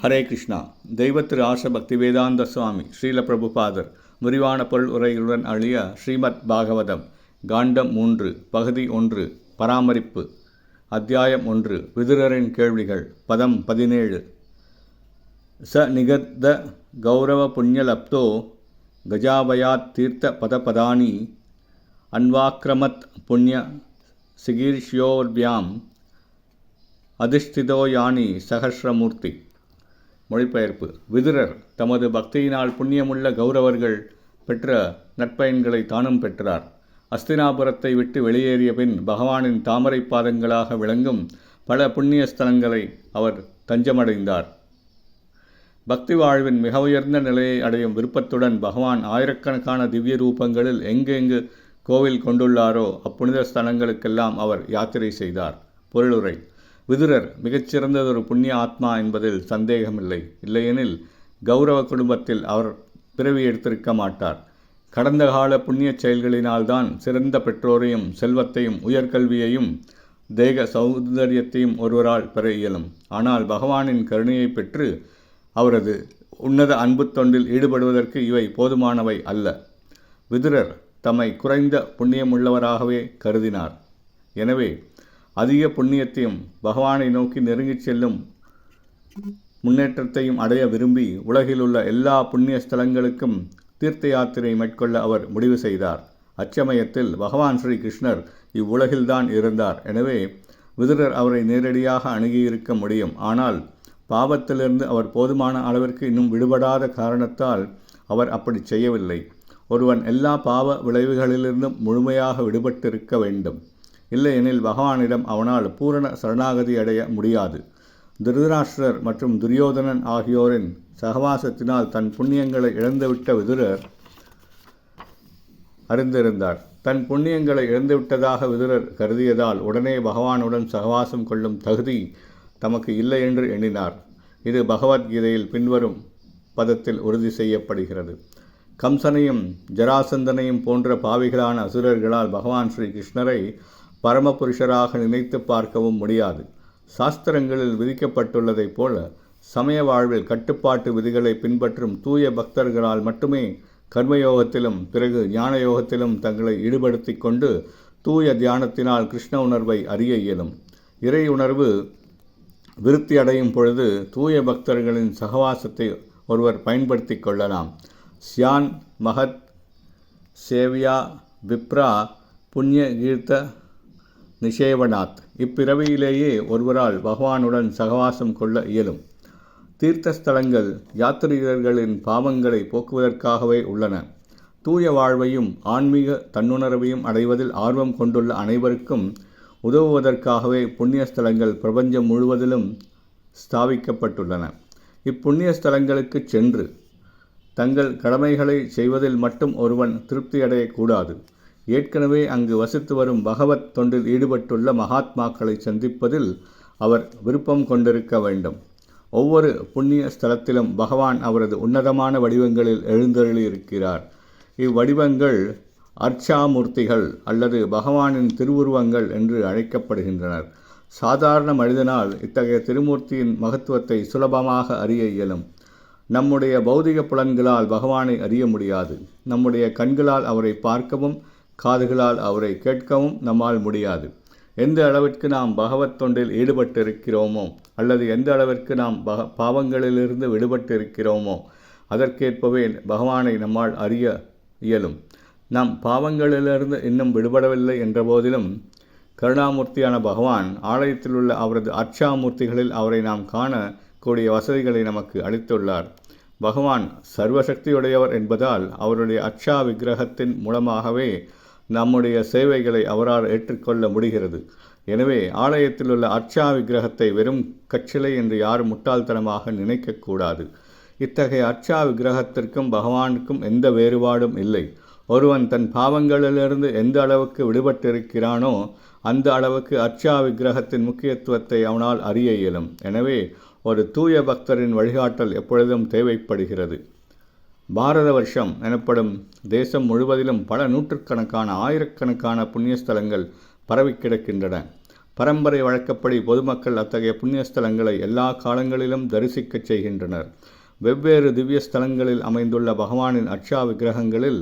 ஹரே கிருஷ்ணா. தெய்வ திரு ஆச பக்தி வேதாந்த சுவாமி ஸ்ரீல பிரபுபாதர் விரிவான பொருள் உரைகளுடன் அழிய ஸ்ரீமத் பாகவதம் காண்டம் 3 பகுதி 1 பராமரிப்பு அத்தியாயம் 1 விதுரரின் கேள்விகள் பதம் 17 ச நிகத்த கௌரவ புண்ணியலப்தோ கஜாபயாத் தீர்த்த பதபதானி அன்வாக்ரமத் புண்ணிய சிகீர்ஷ்யோர்பியாம் அதிஷ்டிதோ யானி சகஸ்ரமூர்த்தி. மொழிபெயர்ப்பு. விதுரர் தமது பக்தியினால் புண்ணியமுள்ள கௌரவர்கள் பெற்ற நற்பயன்களை தானும் பெற்றார். அஸ்தினாபுரத்தை விட்டு வெளியேறிய பின் பகவானின் தாமரை பாதங்களாக விளங்கும் பல புண்ணிய ஸ்தலங்களை அவர் தஞ்சமடைந்தார். பக்தி வாழ்வின் மிக உயர்ந்த நிலையை அடையும் விருப்பத்துடன் பகவான் ஆயிரக்கணக்கான திவ்ய ரூபங்களில் எங்கெங்கு கோவில் கொண்டுள்ளாரோ அப்புனித ஸ்தலங்களுக்கெல்லாம் அவர் யாத்திரை செய்தார். பொருளுரை. விதுரர் மிகச்சிறந்ததொரு புண்ணிய ஆத்மா என்பதில் சந்தேகமில்லை. இல்லையெனில் கௌரவ குடும்பத்தில் அவர் பிறவி எடுத்திருக்க மாட்டார். கடந்த கால புண்ணிய செயல்களினால்தான் சிறந்த பெற்றோரையும் செல்வத்தையும் உயர்கல்வியையும் தேக சௌந்தரியத்தையும் ஒருவரால் பெற இயலும். ஆனால் பகவானின் கருணையை பெற்று அவரது உன்னத அன்பு தொண்டில் ஈடுபடுவதற்கு இவை போதுமானவை அல்ல. விதுரர் தம்மை குறைந்த புண்ணியமுள்ளவராகவே கருதினார். எனவே அதிக புண்ணியத்தையும் பகவானை நோக்கி நெருங்கிச் செல்லும் முன்னேற்றத்தையும் அடைய விரும்பி உலகில் உள்ள எல்லா புண்ணிய ஸ்தலங்களுக்கும் தீர்த்த யாத்திரை மேற்கொள்ள அவர் முடிவு செய்தார். அச்சமயத்தில் பகவான் ஸ்ரீ கிருஷ்ணர் இவ்வுலகில்தான் இருந்தார். எனவே விதுரர் அவரை நேரடியாக அணுகியிருக்க முடியும். ஆனால் பாவத்திலிருந்து அவர் போதுமான அளவிற்கு இன்னும் விடுபடாத காரணத்தால் அவர் அப்படி செய்யவில்லை. ஒருவன் எல்லா பாவ விளைவுகளிலிருந்தும் முழுமையாக விடுபட்டிருக்க வேண்டும். இல்லையெனில் பகவானிடம் அவனால் பூரண சரணாகதி அடைய முடியாது. திருதராஷ்டிரர் மற்றும் துரியோதனன் ஆகியோரின் சகவாசத்தினால் தன் புண்ணியங்களை இழந்துவிட்ட விதுரர் அறிந்திருந்தார். தன் புண்ணியங்களை இழந்துவிட்டதாக விதுரர் கருதியதால் உடனே பகவானுடன் சகவாசம் கொள்ளும் தகுதி தமக்கு இல்லை என்று எண்ணினார். இது பகவத்கீதையில் பின்வரும் பதத்தில் உறுதி செய்யப்படுகிறது. கம்சனையும் ஜராசந்தனையும் போன்ற பாவிகளான அசுரர்களால் பகவான் ஸ்ரீ கிருஷ்ணரை பரமபுருஷராக நினைத்து பார்க்கவும் முடியாது. சாஸ்திரங்களில் விதிக்கப்பட்டுள்ளதைப் போல சமய வாழ்வில் கட்டுப்பாட்டு விதிகளை பின்பற்றும் தூய பக்தர்களால் மட்டுமே கர்மயோகத்திலும் பிறகு ஞான யோகத்திலும் தங்களை ஈடுபடுத்தி கொண்டு தூய தியானத்தினால் கிருஷ்ண உணர்வை அறிய இயலும். இறை உணர்வு விருத்தி அடையும் பொழுது தூய பக்தர்களின் சகவாசத்தை ஒருவர் பயன்படுத்தி கொள்ளலாம். ஸ்யான் மகத் சேவியா விப்ரா புண்ணிய கீர்த்த நிஷேவனாத். இப்பிறவியிலேயே ஒருவரால் பகவானுடன் சகவாசம் கொள்ள இயலும். தீர்த்த ஸ்தலங்கள் யாத்ரீகர்களின் பாவங்களை போக்குவதற்காகவே உள்ளன. தூய வாழ்வையும் ஆன்மீக தன்னுணர்வையும் அடைவதில் ஆர்வம் கொண்டுள்ள அனைவருக்கும் உதவுவதற்காகவே புண்ணிய ஸ்தலங்கள் பிரபஞ்சம் முழுவதிலும் ஸ்தாபிக்கப்பட்டுள்ளன. இப்புண்ணிய ஸ்தலங்களுக்கு சென்று தங்கள் கடமைகளை செய்வதில் மட்டும் ஒருவன் திருப்தி அடையக்கூடாது. ஏற்கனவே அங்கு வசித்து வரும் பகவத் தொண்டில் ஈடுபட்டுள்ள மகாத்மாக்களை சந்திப்பதில் அவர் விருப்பம் கொண்டிருக்க வேண்டும். ஒவ்வொரு புண்ணிய ஸ்தலத்திலும் பகவான் அவரது உன்னதமான வடிவங்களில் எழுந்தருளியிருக்கிறார். இவ்வடிவங்கள் அர்ச்சாமூர்த்திகள் அல்லது பகவானின் திருவுருவங்கள் என்று அழைக்கப்படுகின்றனர். சாதாரண மனிதனால் இத்தகைய திருமூர்த்தியின் மகத்துவத்தை சுலபமாக அறிய இயலும். நம்முடைய பௌதிக புலன்களால் பகவானை அறிய முடியாது. நம்முடைய கண்களால் அவரை பார்க்கவும் காதுகளால் அவரை கேட்கவும் நம்மால் முடியாது. எந்த அளவிற்கு நாம் பகவத் தொண்டில் ஈடுபட்டிருக்கிறோமோ அல்லது எந்த அளவிற்கு நாம் பாவங்களிலிருந்து விடுபட்டிருக்கிறோமோ அதற்கேற்பவே பகவானை நம்மால் அறிய இயலும். நாம் பாவங்களிலிருந்து இன்னும் விடுபடவில்லை என்ற போதிலும் கருணாமூர்த்தியான பகவான் ஆலயத்தில் உள்ள அவரது அர்ச்சாமூர்த்திகளில் அவரை நாம் காணக்கூடிய வசதிகளை நமக்கு அளித்துள்ளார். பகவான் சர்வசக்தியுடையவர் என்பதால் அவருடைய அர்ச்சா விக்கிரகத்தின் மூலமாகவே நம்முடைய சேவைகளை அவரால் ஏற்றுக்கொள்ள முடிகிறது. எனவே ஆலயத்தில் உள்ள அர்ச்சா விக்கிரகத்தை வெறும் கச்சிலை என்று யாரும் முட்டாள்தனமாக நினைக்கக்கூடாது. இத்தகைய அர்ச்சா விக்கிரகத்திற்கும் பகவானுக்கும் எந்த வேறுபாடும் இல்லை. ஒருவன் தன் பாவங்களிலிருந்து எந்த அளவுக்கு விடுபட்டிருக்கிறானோ அந்த அளவுக்கு அர்ச்சா விக்கிரகத்தின் முக்கியத்துவத்தை அவனால் அறிய இயலும். எனவே ஒரு தூய பக்தரின் வழிகாட்டல் எப்பொழுதும் தேவைப்படுகிறது. பாரத வருஷம் எனப்படும் தேசம் முழுவதிலும் பல நூற்றுக்கணக்கான ஆயிரக்கணக்கான புண்ணியஸ்தலங்கள் பரவி கிடக்கின்றன. பரம்பரை வழக்கப்படி பொதுமக்கள் அத்தகைய புண்ணிய ஸ்தலங்களை எல்லா காலங்களிலும் தரிசிக்கச் செய்கின்றனர். வெவ்வேறு திவ்ய ஸ்தலங்களில் அமைந்துள்ள பகவானின் அர்ச்சா விக்கிரகங்களில்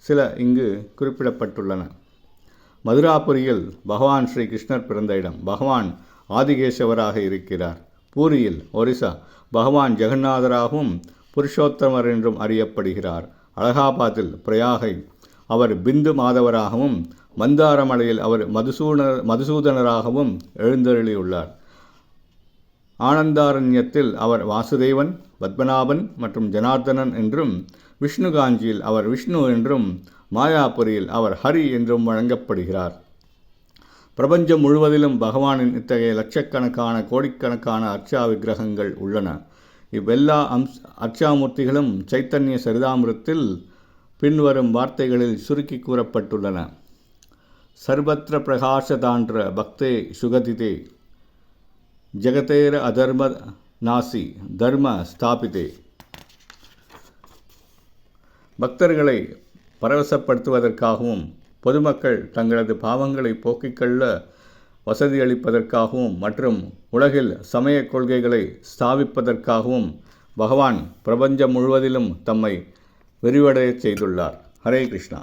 சில இங்கு குறிப்பிடப்பட்டுள்ளன. மதுராபுரியில் பகவான் ஸ்ரீ கிருஷ்ணர் பிறந்த இடம். பகவான் ஆதிகேசவராக இருக்கிறார். பூரியில் ஒரிசா பகவான் ஜெகநாதராகவும் புருஷோத்தமர் என்றும் அறியப்படுகிறார். அலகாபாத்தில் பிரயாகை அவர் பிந்து மாதவராகவும் மந்தாரமலையில் அவர் மதுசூதனராகவும் எழுந்தருளியுள்ளார். ஆனந்தாரண்யத்தில் அவர் வாசுதேவன், பத்மநாபன் மற்றும் ஜனார்தனன் என்றும், விஷ்ணுகாஞ்சியில் அவர் விஷ்ணு என்றும், மாயாபுரியில் அவர் ஹரி என்றும் வழங்கப்படுகிறார். பிரபஞ்சம் முழுவதிலும் பகவானின் இத்தகைய லட்சக்கணக்கான கோடிக்கணக்கான அர்ச்சா விக்கிரகங்கள் உள்ளன. இவ்வெல்லா அர்ச்சாமூர்த்திகளும் சைத்தன்ய சரிதாமிரத்தில் பின்வரும் வார்த்தைகளில் சுருக்கி கூறப்பட்டுள்ளன. சர்வத்திர பிரகாசதான்ற பக்தே சுகதிதே ஜெகதேர அதர்ம நாசி தர்ம ஸ்தாபிதே. பக்தர்களை பரவசப்படுத்துவதற்காகவும் பொதுமக்கள் தங்களது பாவங்களை போக்கிக்கொள்ள வசதியளிப்பதற்காகவும் மற்றும் உலகில் சமய கொள்கைகளை ஸ்தாபிப்பதற்காகவும் பகவான் பிரபஞ்சம் முழுவதிலும் தம்மை விரிவடையச் செய்துள்ளார். ஹரே கிருஷ்ணா.